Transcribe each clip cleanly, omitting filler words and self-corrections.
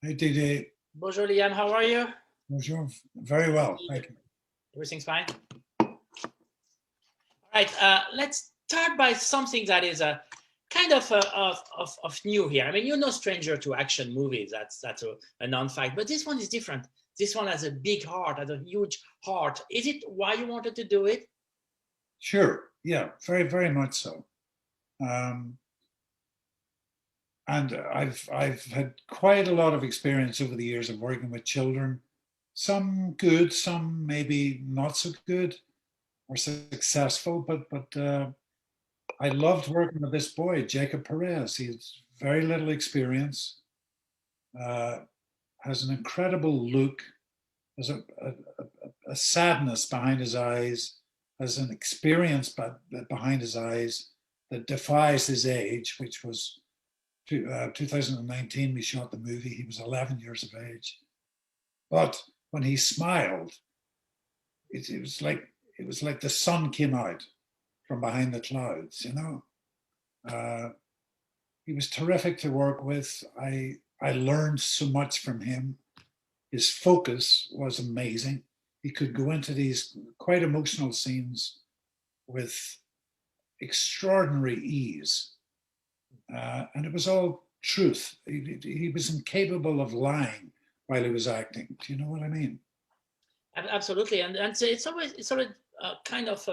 Hey, Didier. Bonjour, Liam. How are you? Bonjour. Very well, thank you. Everything's fine? All right, let's start by something that is kind of new here. I mean, you're no stranger to action movies. That's a non-fact. But this one is different. This one has a big heart, has a huge heart. Is it why you wanted to do it? Sure. Yeah, very, very much so. And I've had quite a lot of experience over the years of working with children. Some good, some maybe not so good or successful. But I loved working with this boy, Jacob Perez. He has very little experience, uh, has an incredible look, has a sadness behind his eyes, has an experience behind his eyes that defies his age, which was 2019. We shot the movie. He was 11 years of age. But when he smiled, it was like the sun came out from behind the clouds, you know. He was terrific to work with. I learned so much from him. His focus was amazing. He could go into these quite emotional scenes with extraordinary ease. And it was all truth. He was incapable of lying while he was acting. Do you know what I mean? Absolutely, and it's always kind of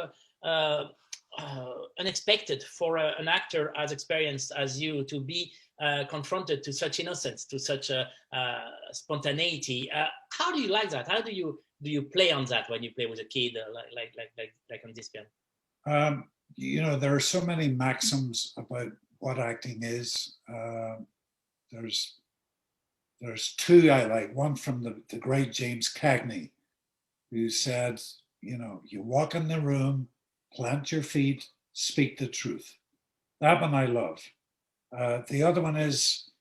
unexpected for an actor as experienced as you to be confronted to such innocence, to such a spontaneity. How do you like that? How do you play on that when you play with a kid like on this film? You know, there are so many maxims about what acting is. There's two I like. One from the great James Cagney, who said, you know, you walk in the room, plant your feet, speak the truth. That one I love. The other one is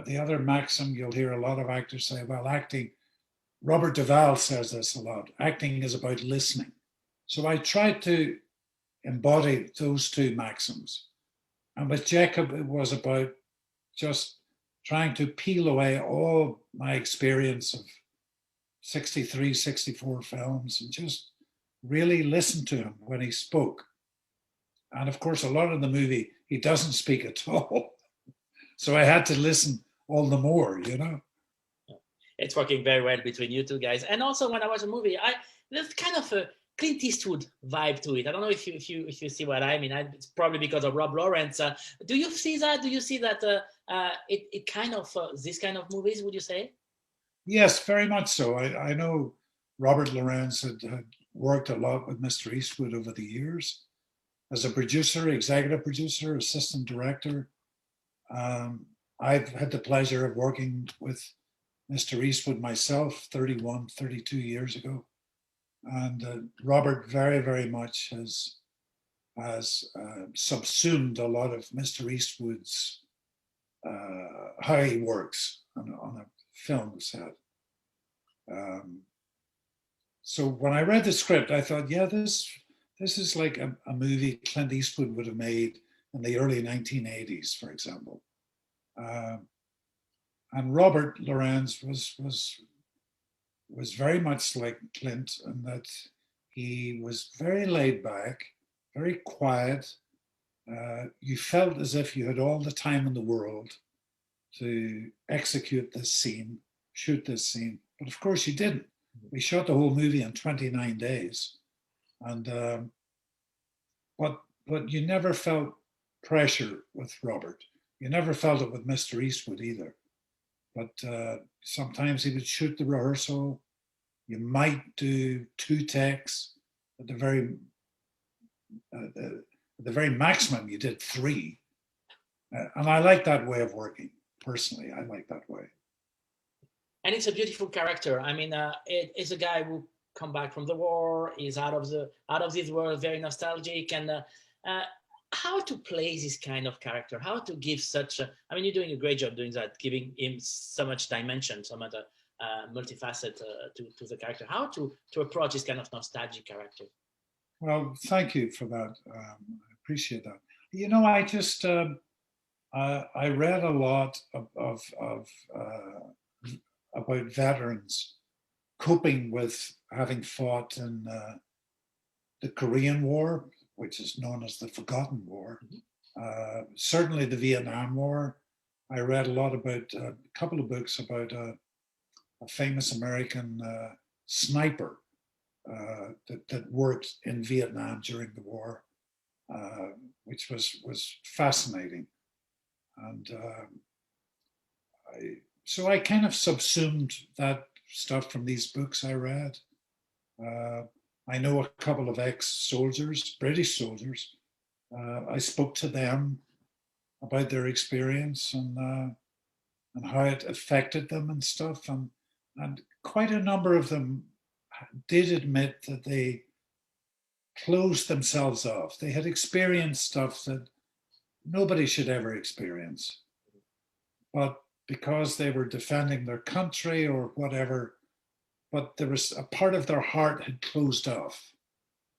the other maxim you'll hear a lot of actors say, well, acting, Robert Duvall says this a lot, acting is about listening. So I tried to embody those two maxims. And with Jacob, it was about just trying to peel away all my experience of 63, 64 films and just really listen to him when he spoke. And of course, a lot of the movie, he doesn't speak at all. So I had to listen all the more, you know. It's working very well between you two guys. And also, when I watch a movie, there's kind of a Clint Eastwood vibe to it. I don't know if you see what I mean. It's probably because of Rob Lawrence. Do you see that? Do you see that it kind of this kind of movies? Would you say? Yes, very much so. I know Robert Lawrence had worked a lot with Mr. Eastwood over the years as a producer, executive producer, assistant director. I've had the pleasure of working with Mr. Eastwood myself 31, 32 years ago. And Robert very, very much has subsumed a lot of Mr. Eastwood's how he works on a film set. So when I read the script, I thought, yeah, this is like a movie Clint Eastwood would have made in the early 1980s, for example. And Robert Lawrence was very much like Clint in that he was very laid back, very quiet. You felt as if you had all the time in the world to execute this scene, shoot this scene. But of course you didn't. We shot the whole movie in 29 days. And but you never felt pressure with Robert. You never felt it with Mr. Eastwood either. But sometimes he would shoot the rehearsal. You might do 2 takes. At the very maximum, you did 3. And I like that way of working. Personally, I like that way. And it's a beautiful character. I mean, it's a guy who come back from the war. He's out of this world, very nostalgic. And how to play this kind of character? How to give such? I mean, you're doing a great job doing that, giving him so much dimension, so much multifaceted to the character. How to approach this kind of nostalgic character? Well, thank you for that. I appreciate that. You know, I just I read a lot of about veterans coping with having fought in the Korean War, which is known as the Forgotten War. Certainly the Vietnam War. I read a lot about, a couple of books about a famous American sniper that worked in Vietnam during the war, which was fascinating. And so I kind of subsumed that stuff from these books I read. I know a couple of ex-soldiers, British soldiers. I spoke to them about their experience and how it affected them and stuff. And quite a number of them did admit that they closed themselves off. They had experienced stuff that nobody should ever experience. But because they were defending their country or whatever, but there was a part of their heart had closed off.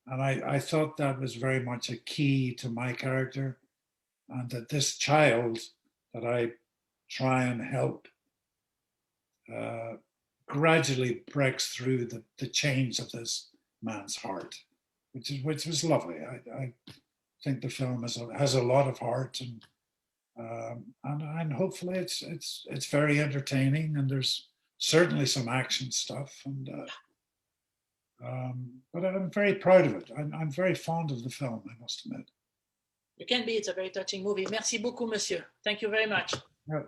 And I thought that was very much a key to my character, and that this child that I try and help gradually breaks through the chains of this man's heart, which was lovely. I think the film has a lot of heart, and hopefully it's very entertaining, and there's certainly some action stuff, and but I'm very proud of it. I'm very fond of the film, I must admit. You can be. It's a very touching movie. Merci beaucoup, monsieur. Thank you very much.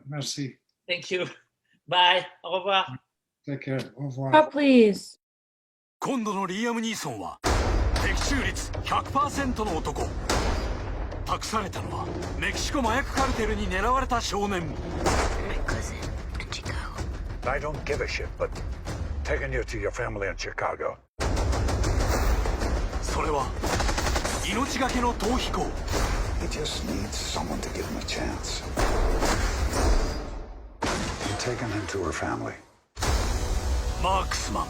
Merci. Thank you. Bye. Au revoir. Take care. Au revoir. Oh, please. 今度のリーアム・ニーソンは的中率 100% の男。託されたのはメキシコ麻薬カルテルに狙われた少年。 My cousin in Chicago. I don't give a shit, but taking you to your family in Chicago. それは命がけの逃避行。 He just needs someone to give him a chance. You're taking him to her family. マークスマン